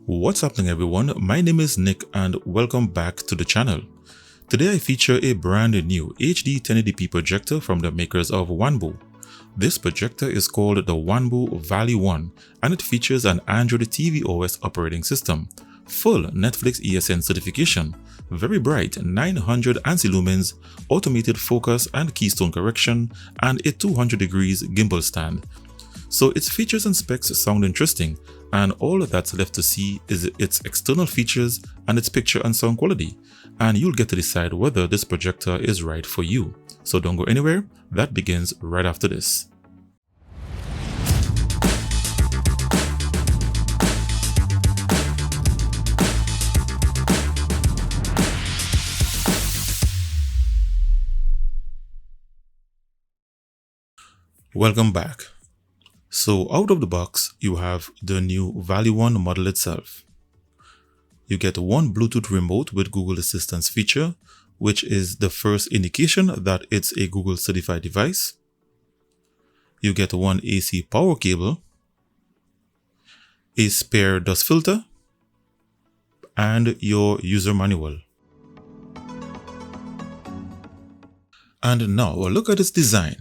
What's happening everyone, my name is Nick and welcome back to the channel. Today I feature a brand new HD1080p projector from the makers of Wanbo. This projector is called the Wanbo Vali 1 and it features an Android TV OS operating system, full Netflix ESN certification, very bright 900 ANSI Lumens, automated focus and keystone correction, and a 200 degrees gimbal stand. So its features and specs sound interesting, and all that's left to see is its external features and its picture and sound quality, and you'll get to decide whether this projector is right for you. So don't go anywhere, that begins right after this. Welcome back. So out of the box, you have the new Vali 1 model itself. You get one Bluetooth remote with Google Assistant feature, which is the first indication that it's a Google certified device. You get one AC power cable, a spare dust filter, and your user manual. And now look at its design.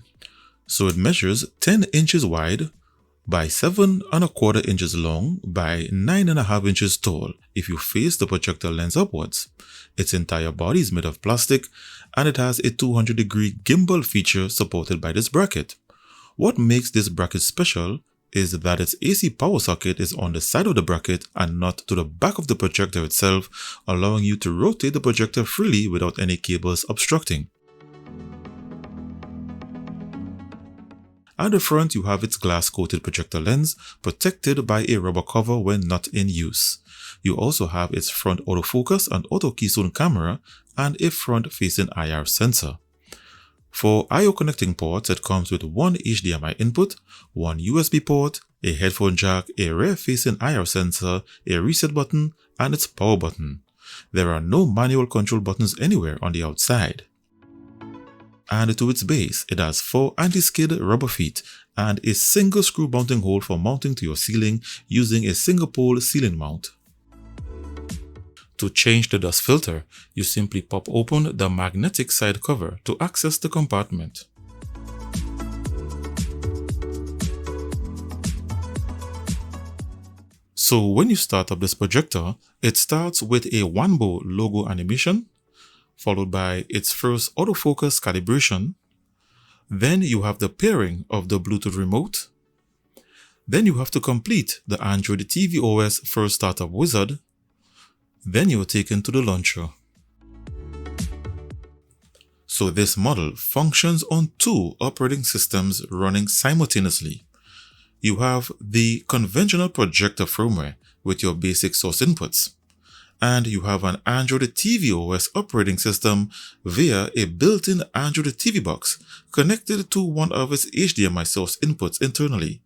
So it measures 10 inches wide by 7¼ inches long by 9½ inches tall if you face the projector lens upwards. Its entire body is made of plastic and it has a 200-degree gimbal feature supported by this bracket. What makes this bracket special is that its AC power socket is on the side of the bracket and not to the back of the projector itself, allowing you to rotate the projector freely without any cables obstructing. At the front, you have its glass-coated projector lens, protected by a rubber cover when not in use. You also have its front autofocus and auto keystone camera and a front-facing IR sensor. For I/O connecting ports, it comes with one HDMI input, one USB port, a headphone jack, a rear-facing IR sensor, a reset button, and its power button. There are no manual control buttons anywhere on the outside. And to its base, it has 4 anti-skid rubber feet and a single screw mounting hole for mounting to your ceiling using a single pole ceiling mount. To change the dust filter, you simply pop open the magnetic side cover to access the compartment. So when you start up this projector, it starts with a Wanbo logo animation, followed by its first autofocus calibration. Then you have the pairing of the Bluetooth remote. Then you have to complete the Android TV OS first startup wizard. Then you're taken to the launcher. So this model functions on 2 operating systems running simultaneously. You have the conventional projector firmware with your basic source inputs, and you have an Android TV OS operating system via a built-in Android TV box connected to one of its HDMI source inputs internally.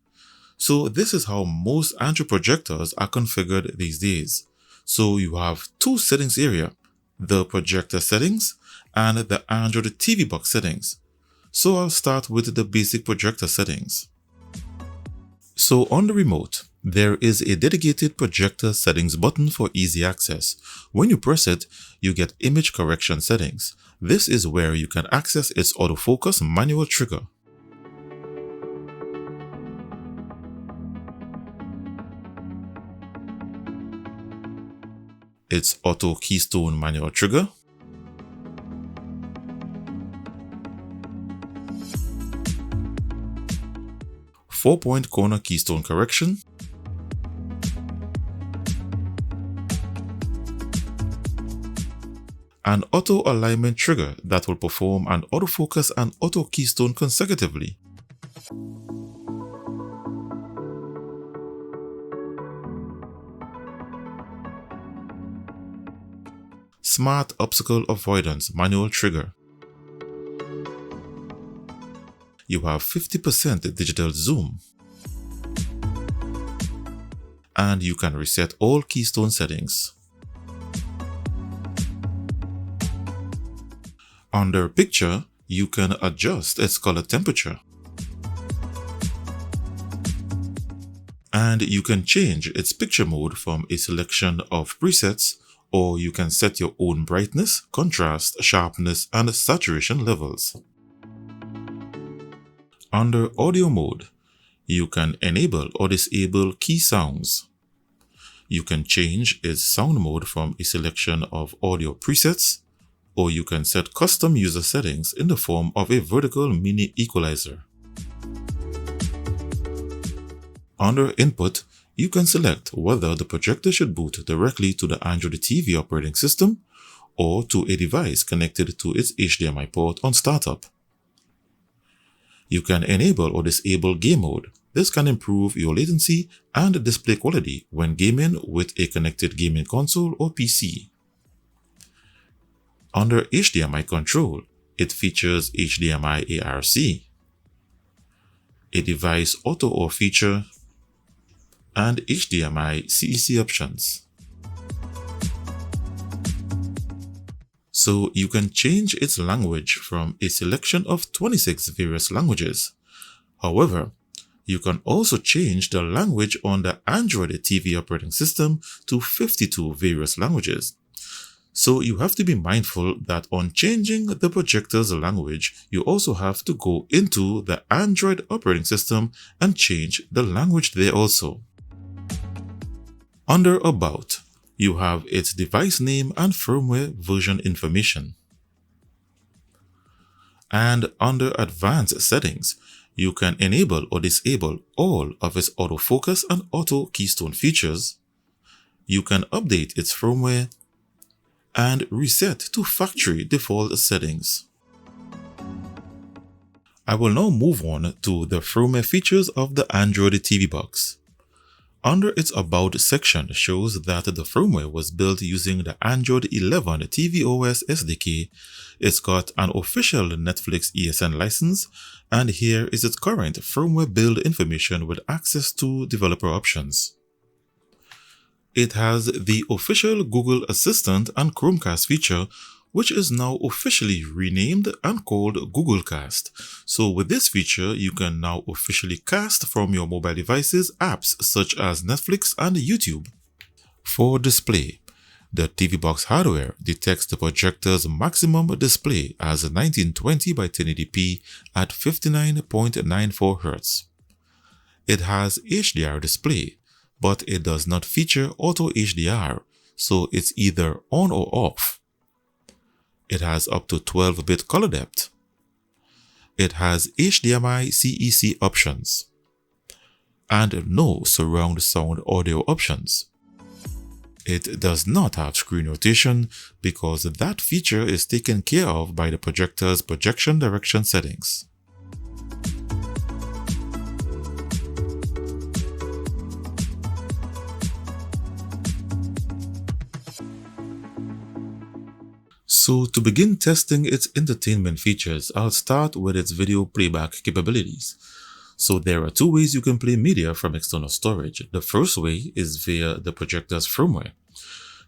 So this is how most Android projectors are configured these days. So you have 2 settings area, the projector settings and the Android TV box settings. So I'll start with the basic projector settings. So on the remote, there is a dedicated projector settings button for easy access. When you press it, you get image correction settings. This is where you can access its autofocus manual trigger. Its auto keystone manual trigger. Four-point corner keystone correction. An auto alignment trigger that will perform an autofocus and auto keystone consecutively. Smart obstacle avoidance manual trigger. You have 50% digital zoom. And you can reset all keystone settings. Under picture, you can adjust its color temperature. and you can change its picture mode from a selection of presets, or you can set your own brightness, contrast, sharpness, and saturation levels. Under audio mode, you can enable or disable key sounds. You can change its sound mode from a selection of audio presets, or you can set custom user settings in the form of a vertical mini equalizer. Under input, you can select whether the projector should boot directly to the Android TV operating system or to a device connected to its HDMI port on startup. You can enable or disable game mode. This can improve your latency and display quality when gaming with a connected gaming console or PC. Under HDMI control, it features HDMI ARC, a device auto-off feature, and HDMI CEC options. So you can change its language from a selection of 26 various languages. However, you can also change the language on the Android TV operating system to 52 various languages. So you have to be mindful that on changing the projector's language, you also have to go into the Android operating system and change the language there also. Under About, you have its device name and firmware version information. And under Advanced Settings, you can enable or disable all of its autofocus and auto keystone features. You can update its firmware and reset to factory default settings. I will now move on to the firmware features of the Android TV box. Under its About section shows that the firmware was built using the Android 11 tvOS SDK. It's got an official Netflix ESN license, and here is its current firmware build information with access to developer options. It has the official Google Assistant and Chromecast feature, which is now officially renamed and called Google Cast. So with this feature, you can now officially cast from your mobile devices apps such as Netflix and YouTube. For display, the TV box hardware detects the projector's maximum display as 1920 by 1080p at 59.94 Hz. It has HDR display, but it does not feature auto HDR, so it's either on or off. It has up to 12-bit color depth. It has HDMI CEC options and no surround sound audio options. It does not have screen rotation because that feature is taken care of by the projector's projection direction settings. So to begin testing its entertainment features, I'll start with its video playback capabilities. So there are two ways you can play media from external storage. The first way is via the projector's firmware.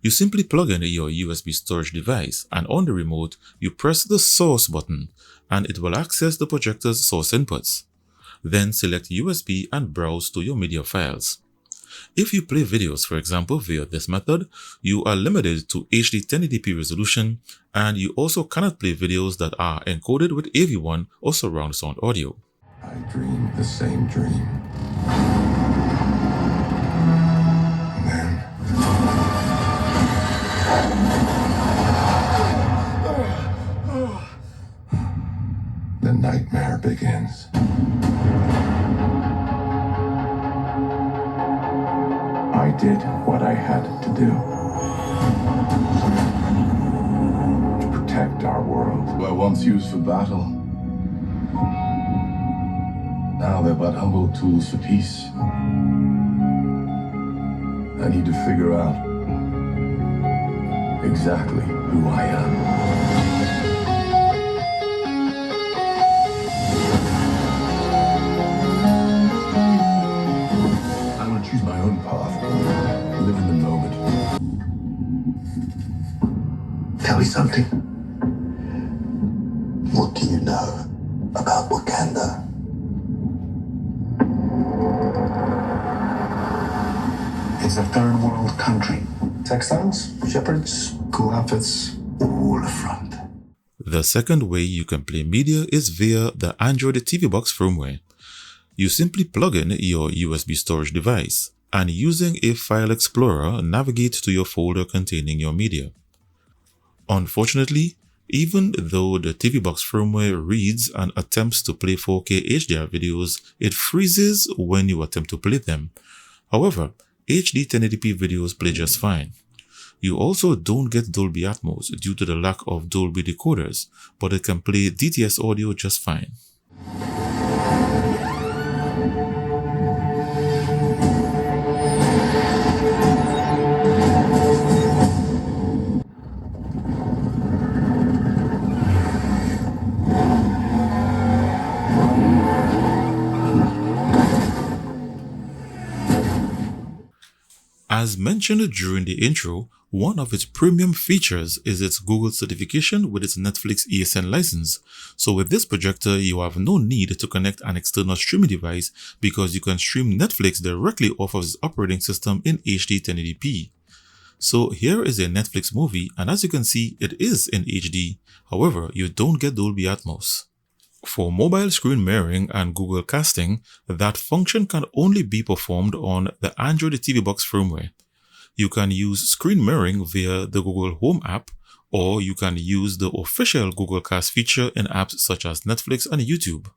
You simply plug in your USB storage device, and on the remote, you press the source button and it will access the projector's source inputs. Then select USB and browse to your media files. If you play videos, for example, via this method, you are limited to HD1080p resolution, and you also cannot play videos that are encoded with AV1 or surround sound audio. I dreamed the same dream. Then the nightmare begins. I did what I had to do to protect our world. Were once used for battle. Now they're but humble tools for peace. I need to figure out exactly who I am. Choose my own path. Live in the moment. Tell me something. What do you know about Wakanda? is a third world country. Textiles, shepherds, cool outfits, all front. The second way you can play media is via the Android TV Box firmware. You simply plug in your USB storage device and using a file explorer navigate to your folder containing your media. Unfortunately, even though the TV Box firmware reads and attempts to play 4K HDR videos, it freezes when you attempt to play them. However, HD1080p videos play just fine. You also don't get Dolby Atmos due to the lack of Dolby decoders, but it can play DTS audio just fine. As mentioned during the intro, one of its premium features is its Google certification with its Netflix ESN license. So with this projector, you have no need to connect an external streaming device because you can stream Netflix directly off of its operating system in HD1080p. So here is a Netflix movie, and as you can see, it is in HD. However, you don't get Dolby Atmos. For mobile screen mirroring and Google casting, that function can only be performed on the Android TV Box firmware. You can use screen mirroring via the Google Home app, or you can use the official Google Cast feature in apps such as Netflix and YouTube.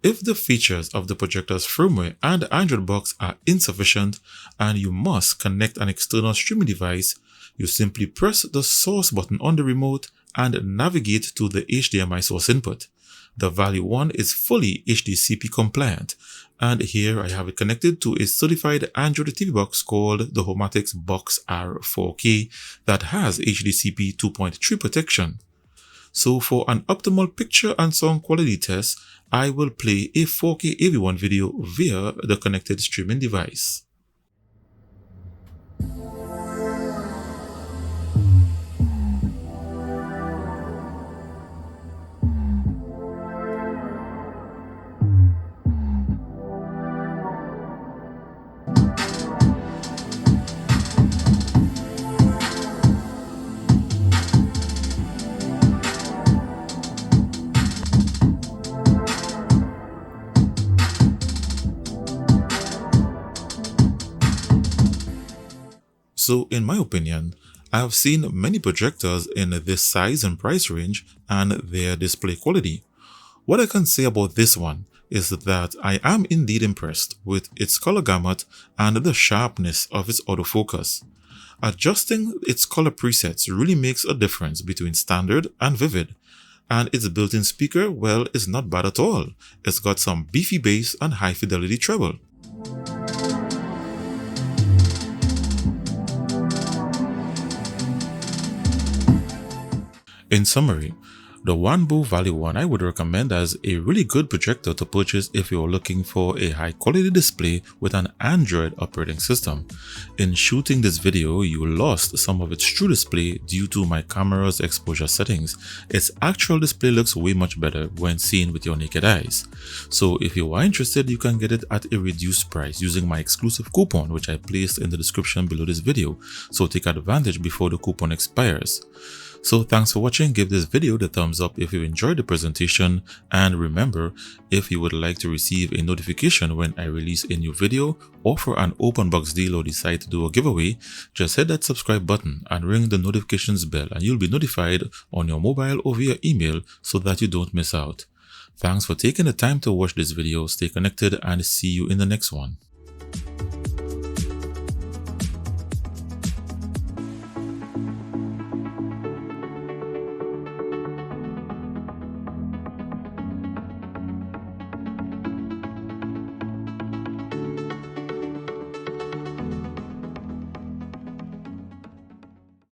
If the features of the projector's firmware and Android box are insufficient and you must connect an external streaming device, you simply press the source button on the remote and navigate to the HDMI source input. The Vali 1 is fully HDCP compliant, and here I have it connected to a certified Android TV box called the Homatics Box R4K that has HDCP 2.3 protection. So for an optimal picture and sound quality test, I will play a 4K AV1 video via the connected streaming device. So in my opinion, I have seen many projectors in this size and price range and their display quality. What I can say about this one is that I am indeed impressed with its color gamut and the sharpness of its autofocus. Adjusting its color presets really makes a difference between standard and vivid. And its built-in speaker, well, is not bad at all. It's got some beefy bass and high fidelity treble. In summary, the Wanbo Vali 1 I would recommend as a really good projector to purchase if you're looking for a high quality display with an Android operating system. In shooting this video, you lost some of its true display due to my camera's exposure settings. Its actual display looks way much better when seen with your naked eyes. So if you are interested, you can get it at a reduced price using my exclusive coupon which I placed in the description below this video. So take advantage before the coupon expires. So thanks for watching. Give this video the thumbs up if you enjoyed the presentation, and remember, if you would like to receive a notification when I release a new video or for an open box deal or decide to do a giveaway, just hit that subscribe button and ring the notifications bell and you'll be notified on your mobile or via email so that you don't miss out. Thanks for taking the time to watch this video. Stay connected and see you in the next one.